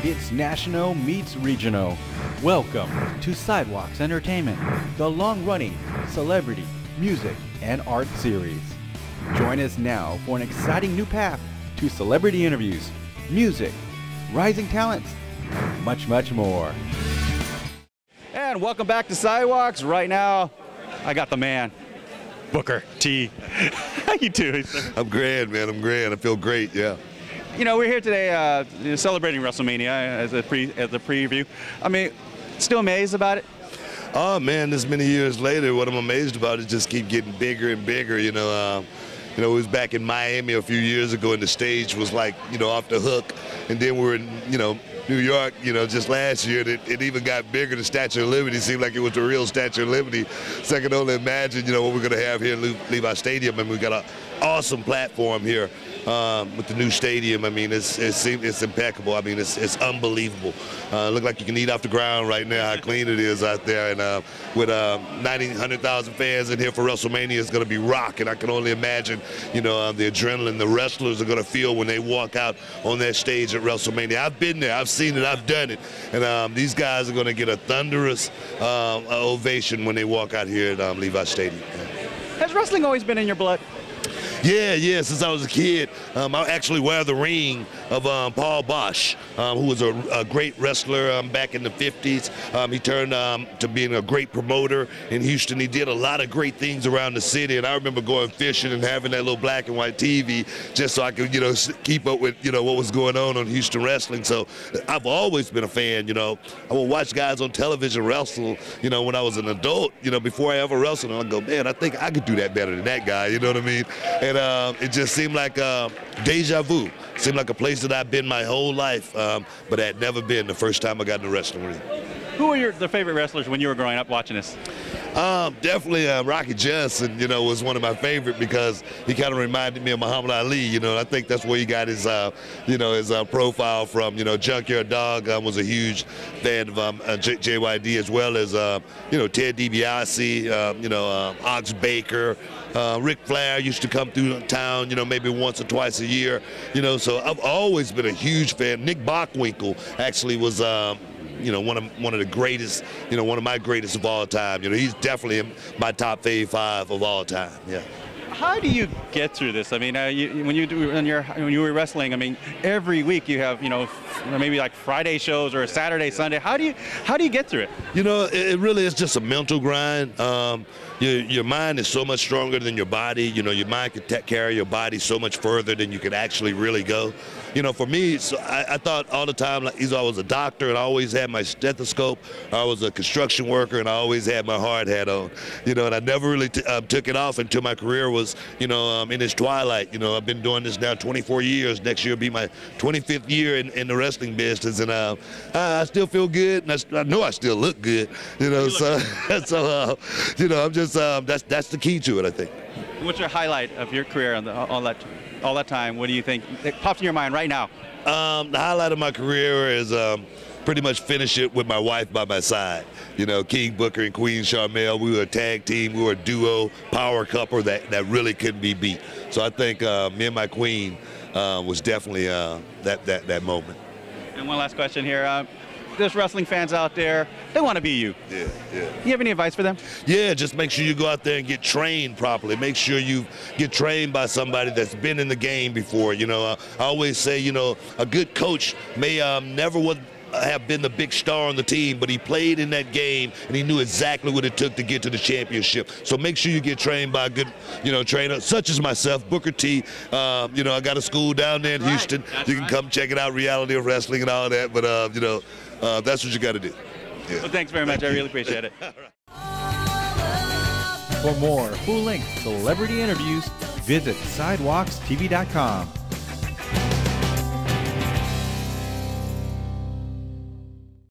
It's national meets regional. Welcome to Sidewalks Entertainment, the long-running celebrity, music, and art series. Join us now for an exciting new path to celebrity interviews, music, rising talents, and much, much more. And welcome back to Sidewalks. Right now, I got the man, Booker T. How you doing, sir? I'm great, man. I'm great. I feel great, yeah. You know, we're here today celebrating Wrestlemania as a preview. I mean, still amazed about it? Oh, man, this many years later, what I'm amazed about is just keep getting bigger and bigger, you know. It was back in Miami a few years ago, and the stage was like, off the hook. And then we're in, New York, just last year, it even got bigger. The Statue of Liberty seemed like it was the real Statue of Liberty. So I can only imagine, what we're going to have here at Levi Stadium. And we've got an awesome platform here with the new stadium. I mean, it's impeccable. I mean, it's unbelievable. Look like you can eat off the ground right now, how clean it is out there. And with 100,000 fans in here for WrestleMania, it's going to be rocking. I can only imagine, the adrenaline the wrestlers are going to feel when they walk out on that stage at WrestleMania. I've been there. I've seen it. I've done it. And these guys are going to get a thunderous ovation when they walk out here at Levi Stadium. Has wrestling always been in your blood? Yeah, since I was a kid. I actually wear the ring of Paul Bosch, who was a great wrestler back in the 50s. He turned to being a great promoter in Houston. He did a lot of great things around the city, and I remember going fishing and having that little black and white TV just so I could, keep up with, what was going on Houston wrestling. So I've always been a fan, I would watch guys on television wrestle, when I was an adult, before I ever wrestled. And I'd go, man, I think I could do that better than that guy, you know what I mean? And it just seemed like deja vu. Seemed like a place that I've been my whole life, but I had never been the first time I got in the wrestling ring. Who were the favorite wrestlers when you were growing up watching this? Definitely Rocky Johnson, was one of my favorite because he kind of reminded me of Muhammad Ali. I think that's where he got his, his profile from. Junkyard Dog was a huge fan of JYD, as well as, Ted DiBiase, Ox Baker. Ric Flair used to come through town, maybe once or twice a year, so I've always been a huge fan. Nick Bockwinkel actually was, one of the greatest, one of my greatest of all time. He's definitely in my top 5 of all time. Yeah. How do you get through this? I mean, when you were wrestling, I mean, every week you have, maybe like Friday shows or Saturday, Sunday. How do you get through it? It really is just a mental grind. Your mind is so much stronger than your body. Your mind can carry your body so much further than you can actually really go. For me, so I thought all the time, like, I was a doctor and I always had my stethoscope. I was a construction worker and I always had my hard hat on. And I never really took it off until my career was, in its twilight. I've been doing this now 24 years. Next year will be my 25th year in the wrestling business, and I still feel good, and I know I still look good. So I'm just that's the key to it, I think. What's your highlight of your career on all that time? What do you think it pops in your mind right now? The highlight of my career is pretty much finish it with my wife by my side. King Booker and Queen Charmel, we were a tag team, we were a duo, power couple that really couldn't be beat. So I think me and my queen was definitely that moment. And one last question here. There's wrestling fans out there, they want to be you. Yeah. You have any advice for them? Yeah, just make sure you go out there and get trained properly. Make sure you get trained by somebody that's been in the game before. I always say, a good coach may never have been the big star on the team, but he played in that game and he knew exactly what it took to get to the championship. So make sure you get trained by a good, trainer such as myself, Booker T. I got a school down there in Houston. You can come check it out, Reality of Wrestling and all that. But that's what you got to do. Yeah. Well, thanks very much. I really appreciate it. For more full-length celebrity interviews, visit sidewalkstv.com.